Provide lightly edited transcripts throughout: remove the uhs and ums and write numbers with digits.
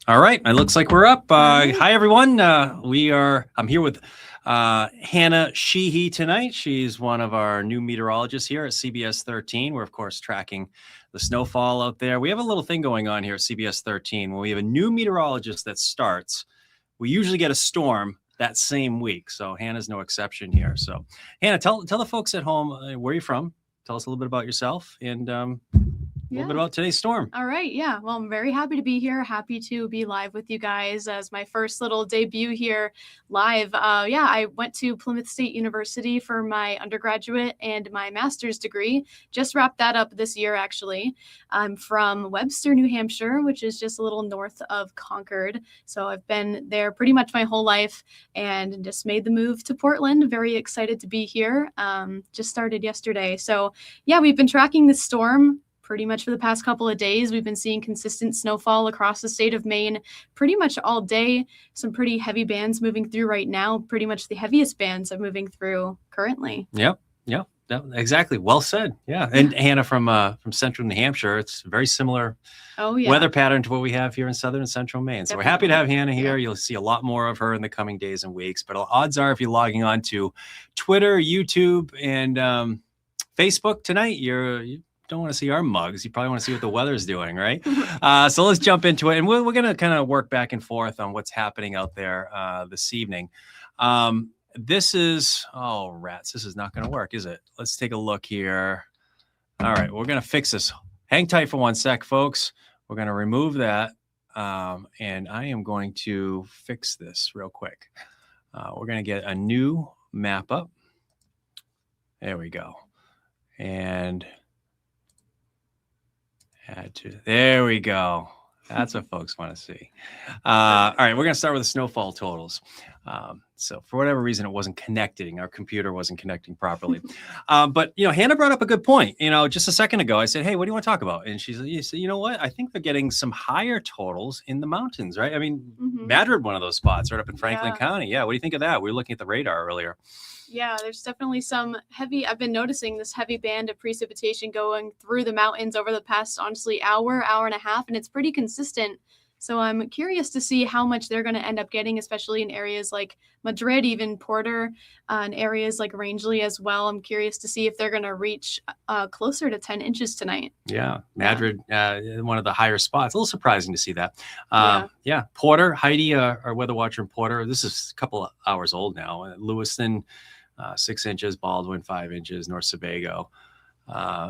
All right, it looks like we're up. Right. Hi, everyone. I'm here with Hannah Sheehy tonight. She's one of our new meteorologists here at CBS 13. We're, of course, tracking the snowfall out there. We have a little thing going on here at CBS 13. When we have a new meteorologist that starts, we usually get a storm that same week. So Hannah's no exception here. So, Hannah, tell the folks at home where you're from. Tell us a little bit about yourself and a little bit about today's storm. All right. Yeah. Well, I'm very happy to be here. Happy to be live with you guys as my first little debut here live. I went to Plymouth State University for my undergraduate and my master's degree. Just wrapped that up this year, actually. I'm from Webster, New Hampshire, which is just a little north of Concord. So I've been there pretty much my whole life and just made the move to Portland. Very excited to be here. Just started yesterday. So yeah, we've been tracking this storm pretty much for the past couple of days. We've been seeing consistent snowfall across the state of Maine pretty much all day. Some pretty heavy bands moving through right now. Pretty much the heaviest bands are moving through currently. Yep. Exactly. Well said. Yeah. And Hannah from central New Hampshire, it's a very similar weather pattern to what we have here in southern and central Maine. So we're happy to have Hannah here. You'll see a lot more of her in the coming days and weeks. But odds are if you're logging on to Twitter, YouTube, and Facebook tonight, you don't want to see our mugs. You probably want to see what the weather's doing, right? So let's jump into it. And we're going to kind of work back and forth on what's happening out there this evening. This is, oh, rats. This is not going to work, is it? Let's take a look here. All right, we're going to fix this. Hang tight for one sec, folks. We're going to remove that. And I am going to fix this real quick. We're going to get a new map up. There we go. And there we go. That's what folks want to see. All right, we're going to start with the snowfall totals. So for whatever reason, it wasn't connecting. Our computer wasn't connecting properly. But, Hannah brought up a good point. Just a second ago, I said, hey, what do you want to talk about? And she said, you know what? I think they're getting some higher totals in the mountains, right? I mean, Madrid, one of those spots right up in Franklin County. Yeah, what do you think of that? We were looking at the radar earlier. Yeah, there's definitely some I've been noticing this heavy band of precipitation going through the mountains over the past, honestly, hour and a half, and it's pretty consistent. So I'm curious to see how much they're going to end up getting, especially in areas like Madrid, even Porter, and areas like Rangeley as well. I'm curious to see if they're going to reach closer to 10 inches tonight. Yeah, Madrid, one of the higher spots. A little surprising to see that. Porter, Heidi, our weather watcher in Porter. This is a couple of hours old now. Lewiston, 6 inches. Baldwin, 5 inches. North Sebago.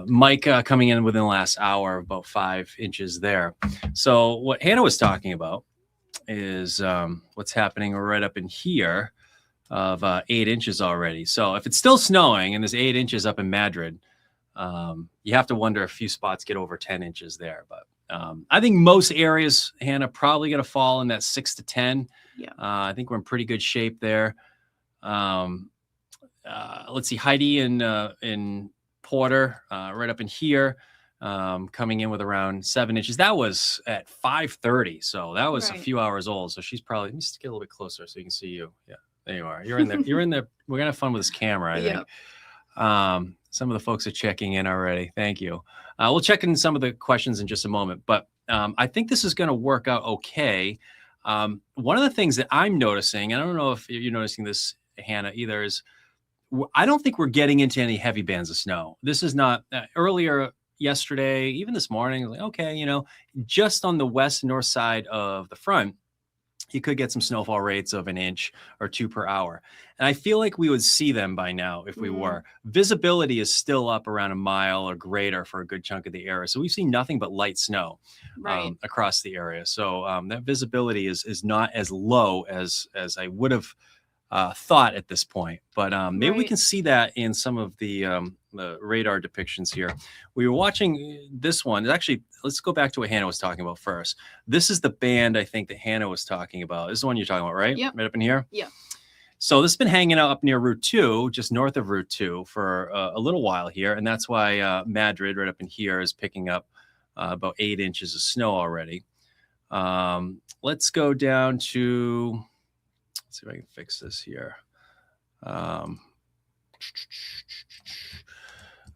Mike coming in within the last hour, about 5 inches there. So what Hannah was talking about is what's happening right up in here of 8 inches already. So if it's still snowing and there's 8 inches up in Madrid, you have to wonder if a few spots get over 10 inches there. But I think most areas, Hannah, probably going to fall in that 6 to 10. Yeah. I think we're in pretty good shape there. Let's see, Heidi in Porter, right up in here, coming in with around 7 inches. That was at 5:30, so that was a few hours old. So she's probably, let me just get a little bit closer so you can see you. Yeah, there you are. You're in there. You're in there. We're gonna have fun with this camera, I think. Some of the folks are checking in already. Thank you. We'll check in some of the questions in just a moment, but I think this is going to work out okay. One of the things that I'm noticing, and I don't know if you're noticing this, Hannah, either, is I don't think we're getting into any heavy bands of snow. This is not earlier yesterday, even this morning. Like, okay, just on the west and north side of the front, you could get some snowfall rates of 1 inch or 2 per hour. And I feel like we would see them by now if we were. Visibility is still up around a mile or greater for a good chunk of the area. So we've seen nothing but light snow across the area. So that visibility is not as low as I would have thought at this point, but maybe we can see that in some of the radar depictions here. We were watching this one. Actually, let's go back to what Hannah was talking about first. This is the band I think that Hannah was talking about. This is the one you're talking about, right? Yep. Right up in here? Yeah. So this has been hanging out up near Route 2, just north of Route 2 for a little while here. And that's why Madrid right up in here is picking up about 8 inches of snow already. Let's go down to... Let's see if I can fix this here.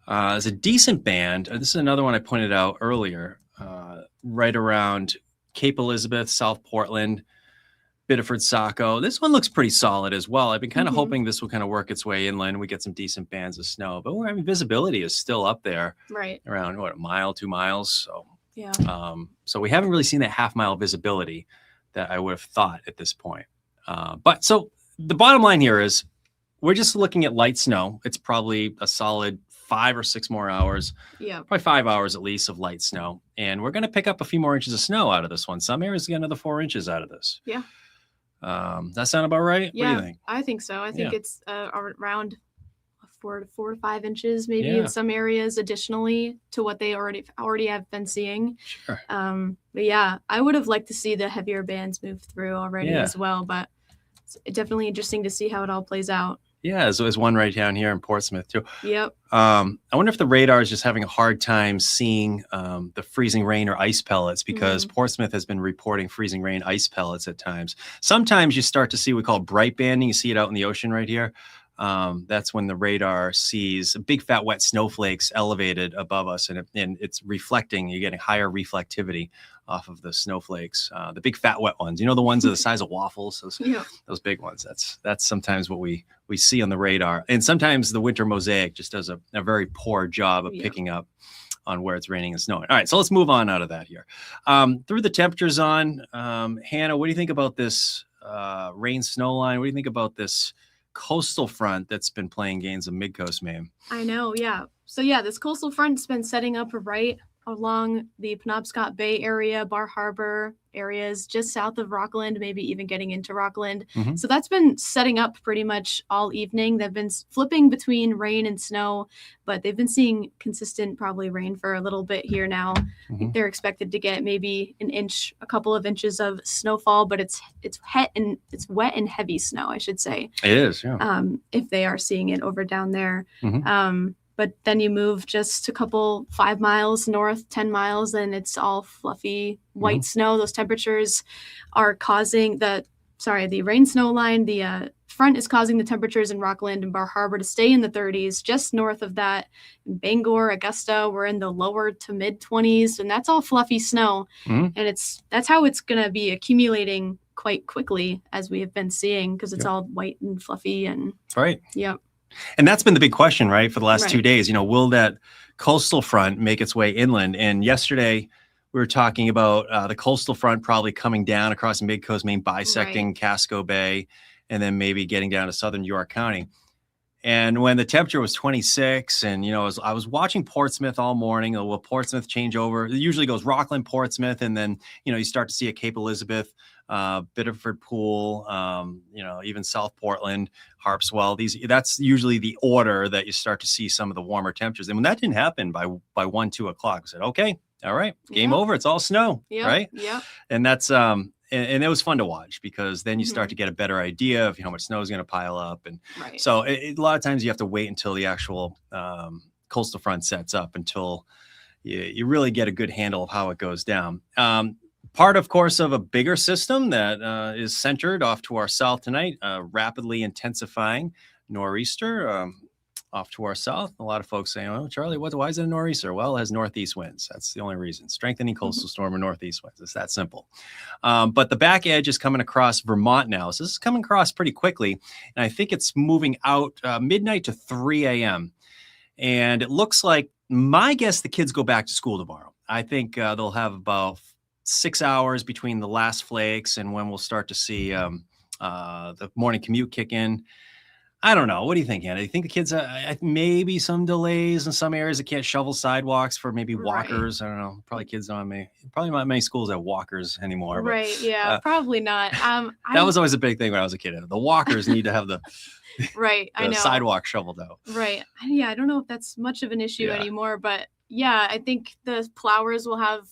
There's a decent band. This is another one I pointed out earlier, right around Cape Elizabeth, South Portland, Biddeford, Saco. This one looks pretty solid as well. I've been kind of hoping this will kind of work its way inland. We get some decent bands of snow, but I mean, visibility is still up there, right around what, a mile, 2 miles. So yeah, so we haven't really seen that half-mile visibility that I would have thought at this point. But so the bottom line here is we're just looking at light snow. It's probably a solid 5 or 6 more hours, yeah, probably 5 hours at least of light snow. And we're going to pick up a few more inches of snow out of this one. Some areas get another 4 inches out of this. yeah. That sound about right? Yeah, what do you think? I think so. I think it's around 4 to 5 inches, maybe Yeah. in some areas, additionally to what they already have been seeing. Sure. But yeah, I would have liked to see the heavier bands move through already as well. But it's definitely interesting to see how it all plays out. Yeah, so there's one right down here in Portsmouth too. Yep. I wonder if the radar is just having a hard time seeing the freezing rain or ice pellets, because Portsmouth has been reporting freezing rain, ice pellets at times. Sometimes you start to see what we call bright banding. You see it out in the ocean right here. That's when the radar sees big fat wet snowflakes elevated above us, and it's reflecting. You're getting higher reflectivity off of the snowflakes, the big fat wet ones. You know, the ones that are the size of waffles, those big ones. That's sometimes what we see on the radar. And sometimes the winter mosaic just does a very poor job of picking up on where it's raining and snowing. All right, so let's move on out of that here. Through the temperatures on, Hannah, what do you think about this rain snow line? What do you think about this coastal front that's been playing games of mid-coast Maine? I know, yeah. So yeah, this coastal front's been setting up right along the Penobscot Bay area, Bar Harbor areas, just south of Rockland, maybe even getting into Rockland. So that's been setting up pretty much all evening. They've been flipping between rain and snow, but they've been seeing consistent probably rain for a little bit here now. I think they're expected to get maybe a couple of inches of snowfall, but it's wet and heavy snow, I should say. It is, yeah. If they are seeing it over down there. But then you move just 5 miles north, 10 miles, and it's all fluffy white snow. Those temperatures are causing the rain snow line. The front is causing the temperatures in Rockland and Bar Harbor to stay in the 30s. Just north of that, in Bangor, Augusta, we're in the lower to mid 20s, and that's all fluffy snow. And that's how it's going to be accumulating quite quickly, as we have been seeing, because it's all white and fluffy and Yep. And that's been the big question, right, for the last 2 days. You know, will that coastal front make its way inland? And yesterday we were talking about the coastal front probably coming down across mid-coast Maine, bisecting Casco Bay, and then maybe getting down to southern York County. And when the temperature was 26, and, you know, I was watching Portsmouth all morning. Will Portsmouth change over? It usually goes Rockland, Portsmouth, and then, you know, you start to see a Cape Elizabeth, Biddeford Pool, you know, even South Portland, Harpswell. That's usually the order that you start to see some of the warmer temperatures. And when that didn't happen by 1, 2 o'clock, I said, okay, all right, game over. It's all snow, right? Yeah. And that's and it was fun to watch, because then you start to get a better idea of how much snow is going to pile up. And so a lot of times you have to wait until the actual coastal front sets up until you really get a good handle of how it goes down. Part, of course, of a bigger system that is centered off to our south tonight, rapidly intensifying nor'easter off to our south. A lot of folks saying, oh, Charlie, why is it a nor'easter? Well, it has northeast winds. That's the only reason. Strengthening coastal storm or northeast winds. It's that simple. But the back edge is coming across Vermont now. So this is coming across pretty quickly. And I think it's moving out midnight to 3 a.m. And it looks like, my guess, the kids go back to school tomorrow. I think they'll have about 6 hours between the last flakes and when we'll start to see the morning commute kick in. I don't know. What do you think, Hannah? Do you think the kids, maybe some delays in some areas that can't shovel sidewalks for maybe walkers? I don't know. Probably kids don't have probably not many schools have walkers anymore. But, yeah, probably not. That was always a big thing when I was a kid. The walkers need to have the I know. Sidewalk shoveled out. Yeah, I don't know if that's much of an issue anymore, but yeah, I think the plowers will have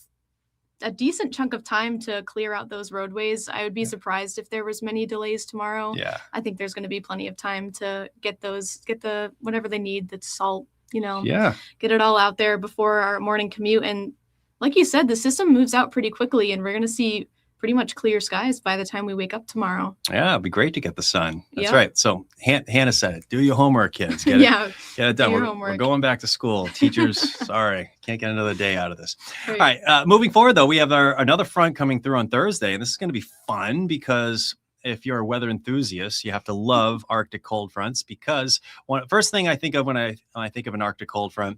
a decent chunk of time to clear out those roadways. I would be surprised if there was many delays tomorrow. I think there's going to be plenty of time to get the whatever they need, the salt, get it all out there before our morning commute. And like you said, the system moves out pretty quickly, and we're going to see pretty much clear skies by the time we wake up tomorrow. Yeah, it'd be great to get the sun. That's Yep. right. So Hannah said it. Do your homework, kids. Get Yeah, it done. do your We're homework. going back to school. Teachers, sorry, can't get another day out of this. Right. All right. Moving forward, though, we have another front coming through on Thursday, and this is going to be fun because if you're a weather enthusiast, you have to love Arctic cold fronts because first thing I think of when I think of an Arctic cold front,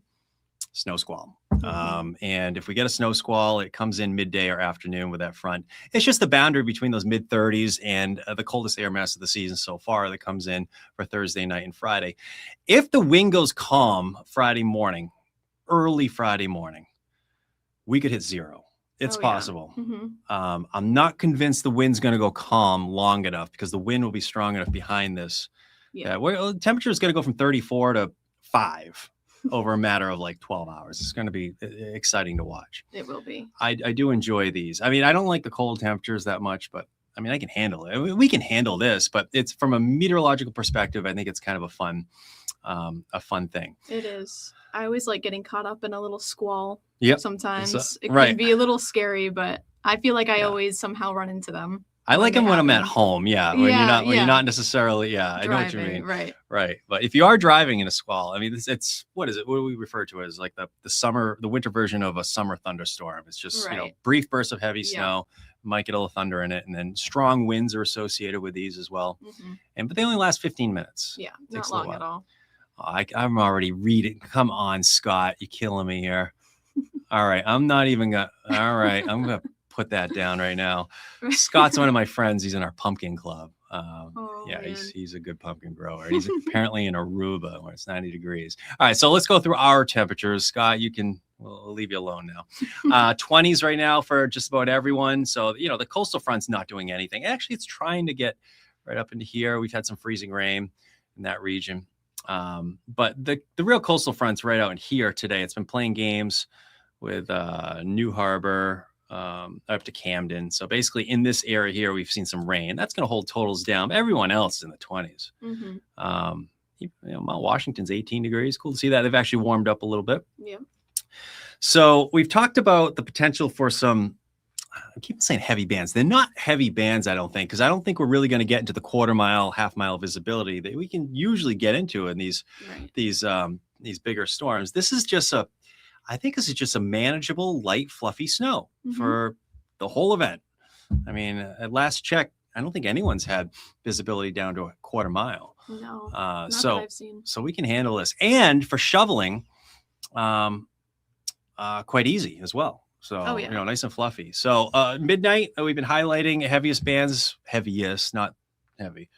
snow squall. And if we get a snow squall, it comes in midday or afternoon with that front. It's just the boundary between those mid 30s and the coldest air mass of the season so far that comes in for Thursday night and Friday. If the wind goes calm Friday morning, early Friday morning, we could hit 0. It's possible. Yeah. I'm not convinced the wind's going to go calm long enough because the wind will be strong enough behind this. Yeah. The temperature is going to go from 34 to 5 over a matter of like 12 hours. It's going to be exciting to watch. It will be. I do enjoy these. I mean, I don't like the cold temperatures that much, but I mean, I can handle it. I mean, we can handle this, but it's from a meteorological perspective. I think it's kind of a fun thing. It is. I always like getting caught up in a little squall. Yep. Sometimes it right. can be a little scary, but I feel like I always somehow run into them. I like them when I'm at home. Yeah. When you're not necessarily. Yeah. Driving, I know what you mean. Right. Right. But if you are driving in a squall, I mean, it's what is it? What do we refer to as like the winter version of a summer thunderstorm? It's just, brief bursts of heavy snow, might get a little thunder in it. And then strong winds are associated with these as well. But they only last 15 minutes. Yeah. Not long at all. I'm already reading. Come on, Scott. You're killing me here. All right. I'm not even going to. All right. I'm going to put that down right now. Scott's one of my friends. He's in our pumpkin club. He's a good pumpkin grower. He's apparently in Aruba where it's 90 degrees. All right. So let's go through our temperatures. Scott, we'll leave you alone now. 20s right now for just about everyone. So, the coastal front's not doing anything. Actually, it's trying to get right up into here. We've had some freezing rain in that region. But the real coastal front's right out in here today. It's been playing games with New Harbor up to Camden. So basically in this area here, we've seen some rain. That's going to hold totals down. Everyone else is in the 20s. Mount Washington's 18 degrees. Cool to see that. They've actually warmed up a little bit. Yeah. So we've talked about the potential for some, I keep saying heavy bands. They're not heavy bands, I don't think, because I don't think we're really going to get into the quarter mile, half mile visibility that we can usually get into in these bigger storms. I think this is just a manageable, light, fluffy snow for the whole event. I mean, at last check, I don't think anyone's had visibility down to a quarter mile. No, not that I've seen. So we can handle this. And for shoveling, quite easy as well. So, nice and fluffy. So midnight, we've been highlighting heaviest, not heavy,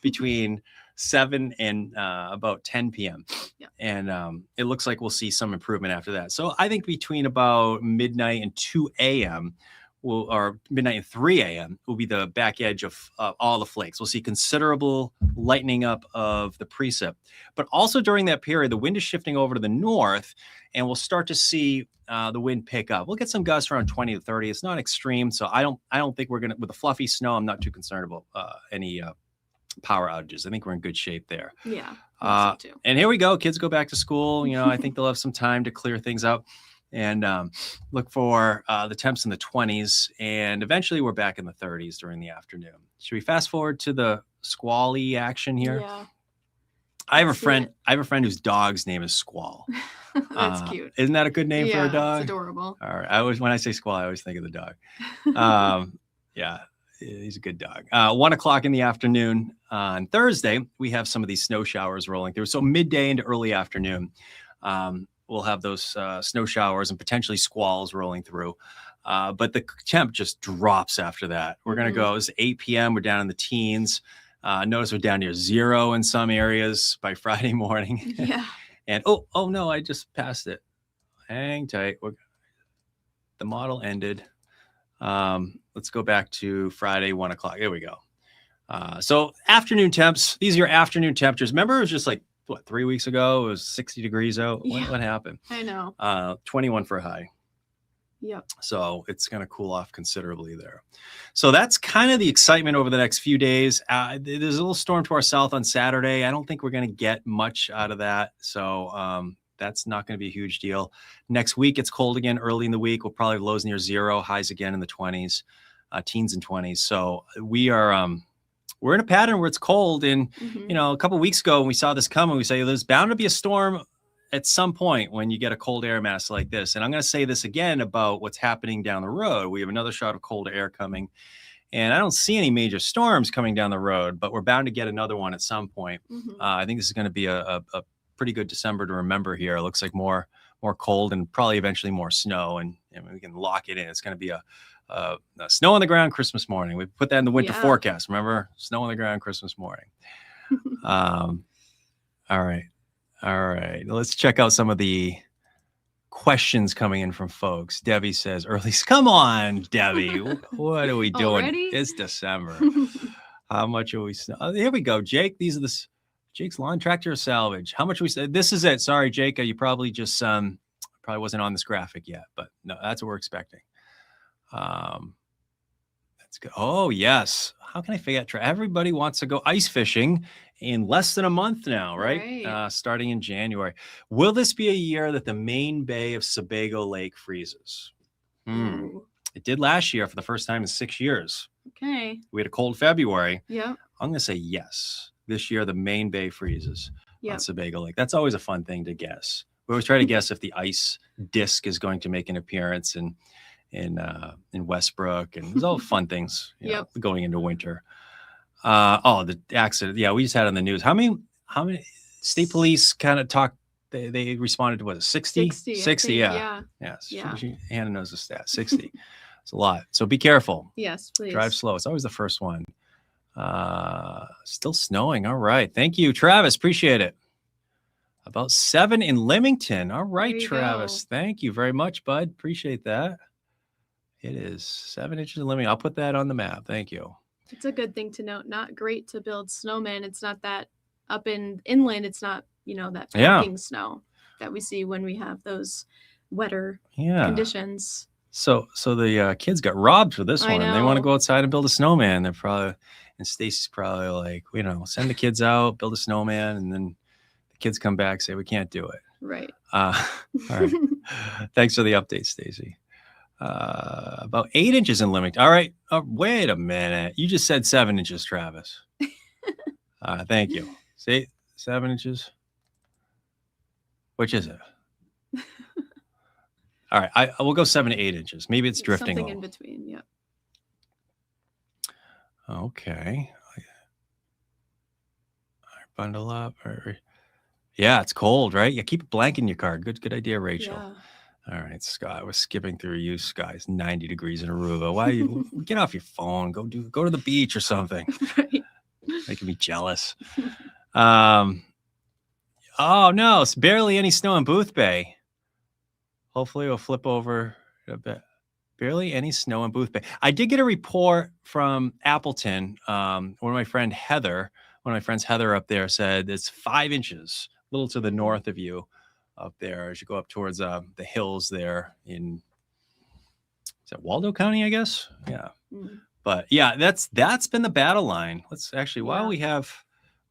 between 7 and about 10 p.m. Yeah. And it looks like we'll see some improvement after that. So I think between about midnight and 2 a.m. or midnight and 3 a.m. will be the back edge of all the flakes. We'll see considerable lightening up of the precip. But also during that period, the wind is shifting over to the north, and we'll start to see the wind pick up. We'll get some gusts around 20 to 30. It's not extreme, so I don't think we're gonna, with the fluffy snow, I'm not too concerned about any power outages. I think we're in good shape there. Yeah. So too. And here we go. Kids go back to school. I think they'll have some time to clear things up and look for the temps in the 20s. And eventually we're back in the 30s during the afternoon. Should we fast forward to the squally action here? Yeah. I have a friend whose dog's name is Squall. That's cute. Isn't that a good name for a dog? It's adorable. All right. When I say Squall, I always think of the dog. Yeah, he's a good dog. 1 o'clock in the afternoon on Thursday, we have some of these snow showers rolling through. So midday into early afternoon, we'll have those snow showers and potentially squalls rolling through. But the temp just drops after that. We're going to go, it's 8 p.m. We're down in the teens. Notice we're down near 0 in some areas by Friday morning. Yeah. And oh no, I just passed it. Hang tight. The model ended. Let's go back to Friday, 1 o'clock. There we go. So afternoon temps. These are your afternoon temperatures. Remember, it was just like 3 weeks ago. It was 60 degrees out. Yeah. What happened? I know. 21 for a high. Yep. So it's going to cool off considerably there. So that's kind of the excitement over the next few days. There's a little storm to our south on Saturday. I don't think we're going to get much out of that. So that's not going to be a huge deal. Next week, it's cold again early in the week. We'll probably have lows near 0, highs again in the 20s. teens and 20s. So we're in a pattern where it's cold. And, a couple of weeks ago when we saw this coming, we say there's bound to be a storm at some point when you get a cold air mass like this. And I'm going to say this again about what's happening down the road. We have another shot of cold air coming. And I don't see any major storms coming down the road, but we're bound to get another one at some point. I think this is going to be a pretty good December to remember here. It looks like more cold and probably eventually more snow. And we can lock it in. It's going to be a snow on the ground Christmas morning. We put that in the winter forecast. Remember, snow on the ground Christmas morning. All right. Let's check out some of the questions coming in from folks. Debbie says, come on, Debbie. What are we doing? Already? It's December. How much are we? Here we go, Jake. These are Jake's lawn tractor salvage. How much we said? This is it. Sorry, Jake. You probably just probably wasn't on this graphic yet, but no, that's what we're expecting. That's good. Oh yes. How can I forget? Everybody wants to go ice fishing in less than a month now, right? Starting in January. Will this be a year that the Maine Bay of Sebago Lake freezes? It did last year for the first time in 6 years. Okay. We had a cold February. Yeah. I'm going to say yes. This year, the Maine Bay freezes on Sebago Lake. That's always a fun thing to guess. We always try to guess if the ice disc is going to make an appearance in Westbrook, and there's all fun things going into winter. The accident. Yeah, we just had on the news. How many state police kind of talked? They responded to what? 60? 60, yeah. Hannah knows the stat. 60. It's a lot. So be careful. Yes, please. Drive slow. It's always the first one. Still snowing. All right. Thank you, Travis. Appreciate it. About 7 in Leamington. All right, Travis. Go. Thank you very much, bud. Appreciate that. It is 7 inches in Leamington. I'll put that on the map. Thank you. It's a good thing to note. Not great to build snowmen. It's not that up in inland. It's not, that packing snow that we see when we have those wetter conditions. So the kids got robbed for this one. Know. They want to go outside and build a snowman. They're probably, and Stacy's probably like, send the kids out, build a snowman, and then the kids come back, say we can't do it. Right. All right. Thanks for the update, Stacy. About 8 inches in Leamington. All right. Wait a minute. You just said 7 inches, Travis. Thank you. See, 7 inches. Which is it? All right. I will go 7 to 8 inches. Maybe it's drifting. Something in between. Yeah. Okay. All right, bundle up. Yeah, it's cold, right? Yeah, keep a blanket in your car. Good idea, Rachel. Yeah. All right, Scott. We're skipping through you, Scott. It's 90 degrees in Aruba. Why you get off your phone? Go to the beach or something. Right. Making me jealous. Oh no, it's barely any snow in Booth Bay. Hopefully we'll flip over a bit. Barely any snow in Booth Bay. I did get a report from Appleton. One of my friends Heather up there said it's 5 inches, a little to the north of you up there as you go up towards the hills there in, is that Waldo County, I guess? Yeah. Mm-hmm. But yeah, that's been the battle line. Let's actually, while we have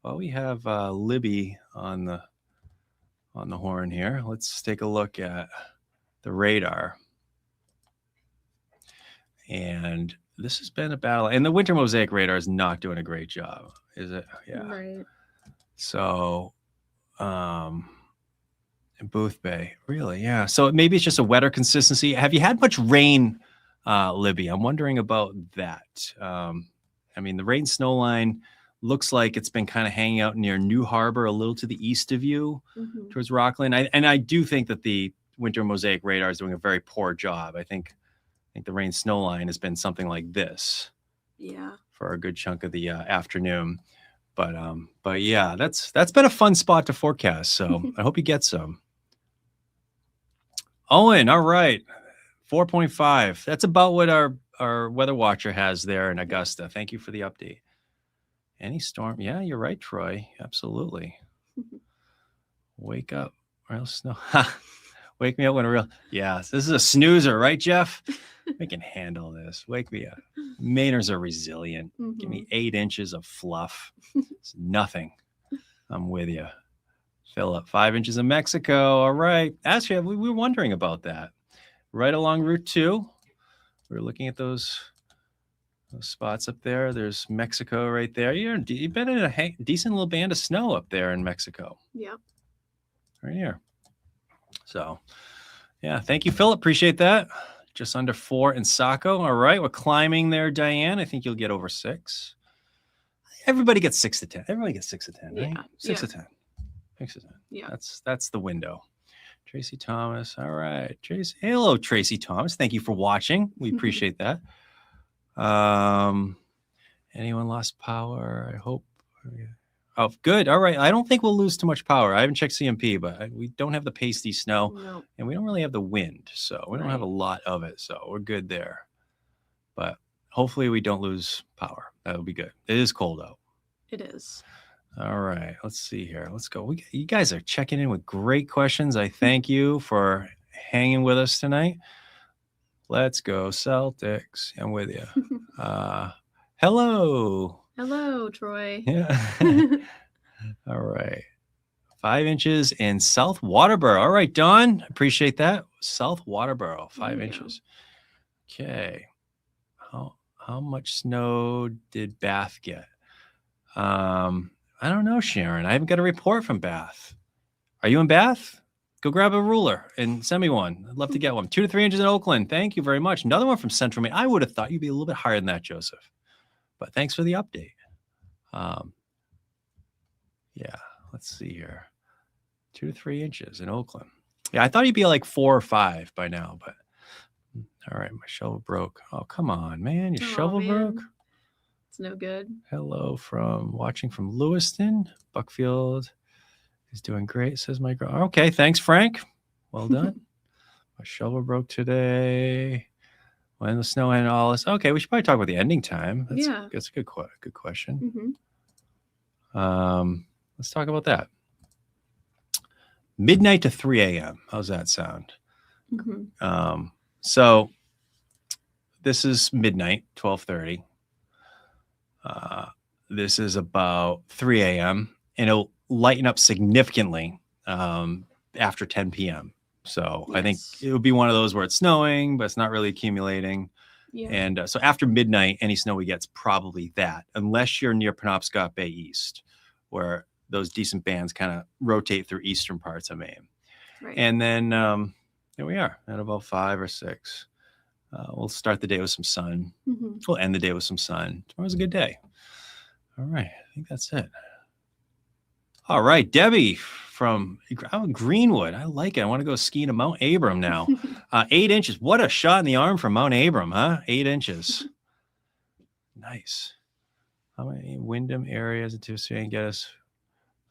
Libby on the horn here, let's take a look at the radar. And this has been a battle, and the winter mosaic radar is not doing a great job, is it? Yeah. Right. So, in Booth Bay, really? Yeah. So maybe it's just a wetter consistency. Have you had much rain, Libby? I'm wondering about that. I mean, the rain snow line looks like it's been kind of hanging out near New Harbor, a little to the east of you, towards Rockland. I do think that the winter mosaic radar is doing a very poor job. I think the rain snow line has been something like this. Yeah. For a good chunk of the afternoon. But yeah, that's been a fun spot to forecast. So I hope you get some. Owen, all right. 4.5. That's about what our weather watcher has there in Augusta. Thank you for the update. Any storm? Yeah, you're right, Troy. Absolutely. Wake up. Real snow. Wake me up when a real. Yeah, this is a snoozer, right, Jeff? We can handle this. Wake me up. Mainers are resilient. Give me 8 inches of fluff. It's nothing. I'm with you. Fill up 5 inches in Mexico. All right. Actually, we were wondering about that. Right along Route 2. We were looking at those Those spots up there. There's Mexico right there. You've been in a decent little band of snow up there in Mexico. Yep. Right here. So, yeah, thank you, Philip. Appreciate that. Just under 4 in Saco. All right, we're climbing there, Diane. I think you'll get over 6. Everybody gets 6 to 10. Everybody gets 6 to 10, right? Yeah. 6 to 10. 6 to 10. Yeah. That's the window. Tracy Thomas. All right. Tracy. Hello, Tracy Thomas. Thank you for watching. We appreciate that. Anyone lost power? I hope. Oh, good. All right. I don't think we'll lose too much power. I haven't checked CMP, but we don't have the pasty snow, and we don't really have the wind, so we don't have a lot of it. So we're good there. But hopefully we don't lose power. That would be good. It is cold out. It is. All right. Let's see here. Let's go. You guys are checking in with great questions. I thank you for hanging with us tonight. Let's go Celtics. I'm with you. Hello. Hello, Troy. Yeah. All right. 5 inches in South Waterboro. All right, Dawn. Appreciate that. South Waterboro, 5 inches. Okay. How much snow did Bath get? I don't know, Sharon. I haven't got a report from Bath. Are you in Bath? Go grab a ruler and send me one. I'd love to get one. 2 to 3 inches in Oakland. Thank you very much. Another one from Central Maine. I would have thought you'd be a little bit higher than that, Joseph. But thanks for the update. Yeah, let's see here. 2 to 3 inches in Oakland. Yeah, I thought he'd be like 4 or 5 by now, but all right, my shovel broke. Oh, come on, man. Your shovel broke? It's no good. Hello watching from Lewiston. Buckfield is doing great, says my girl. Okay, thanks, Frank. Well done. My shovel broke today. When the snow and all this. Okay, we should probably talk about the ending time. That's a good question. Let's talk about that. Midnight to 3 a.m. How's that sound? So this is midnight, 12:30. This is about 3 a.m. and it'll lighten up significantly after 10 p.m. So I think it would be one of those where it's snowing, but it's not really accumulating. Yeah. And so after midnight, any snow we get is probably that, unless you're near Penobscot Bay East, where those decent bands kind of rotate through eastern parts of Maine. Right. And then here we are at about 5 or 6. We'll start the day with some sun. We'll end the day with some sun. Tomorrow's a good day. All right. I think that's it. All right. Debbie from Greenwood. I like it. I want to go skiing to Mount Abram now. 8 inches. What a shot in the arm from Mount Abram, huh? 8 inches. Nice. How many Wyndham areas to get us?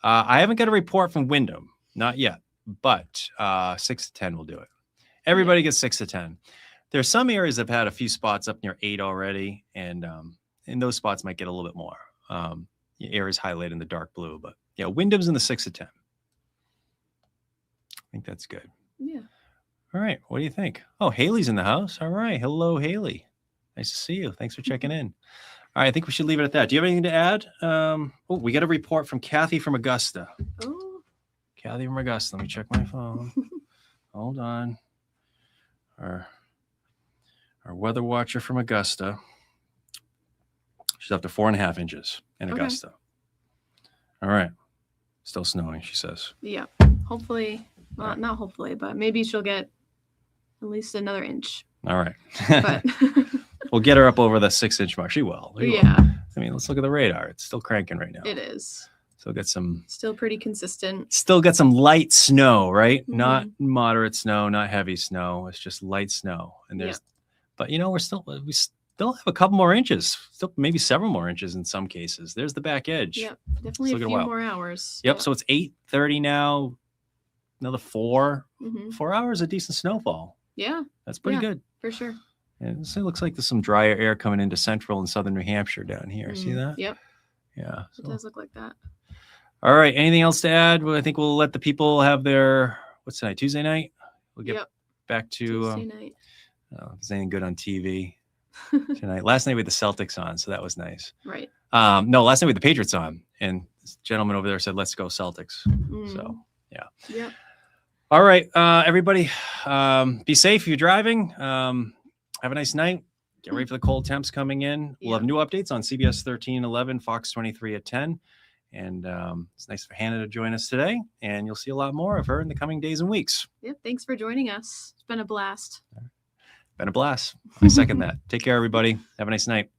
I haven't got a report from Wyndham. Not yet. But 6 to 10 will do it. Everybody gets 6 to 10. There's some areas that have had a few spots up near 8 already, and those spots might get a little bit more. Areas highlighted in the dark blue, but yeah, Wyndham's in the 6 to 10. I think that's good. Yeah. All right. What do you think? Oh, Haley's in the house. All right. Hello, Haley. Nice to see you. Thanks for checking in. All right. I think we should leave it at that. Do you have anything to add? We got a report from Kathy from Augusta. Oh. Kathy from Augusta. Let me check my phone. Hold on. Our weather watcher from Augusta. She's up to 4.5 inches in Augusta. All right. Still snowing, she says. Yeah. Hopefully. Well, not hopefully, but maybe she'll get at least another inch. All right. But we'll get her up over the 6-inch mark. She will. Yeah. I mean, let's look at the radar. It's still cranking right now. It is. Still get some. Still pretty consistent. Still get some light snow, right? Not moderate snow, not heavy snow. It's just light snow. And there's, but we still have a couple more inches. Still maybe several more inches in some cases. There's the back edge. Yep. Definitely a few more hours. Yep. So it's 8:30 now. Another 4. 4 hours of decent snowfall. Yeah. That's pretty good. For sure. And it looks like there's some drier air coming into central and southern New Hampshire down here. See that? Yep. Yeah. It does look like that. All right. Anything else to add? Well, I think we'll let the people have their, what's tonight? Tuesday night? We'll get back to Tuesday night. If there's anything good on TV tonight. Last night we had the Celtics on, so that was nice. Right. No, last night we had the Patriots on, and this gentleman over there said, "Let's go Celtics." So yeah. Yeah. All right, everybody, be safe if you're driving. Have a nice night. get ready for the cold temps coming in. We'll have new updates on CBS 1311, Fox 23 at 10. And it's nice for Hannah to join us today. And you'll see a lot more of her in the coming days and weeks. Yep. Thanks for joining us. It's been a blast. Been a blast. I second that. Take care, everybody. Have a nice night.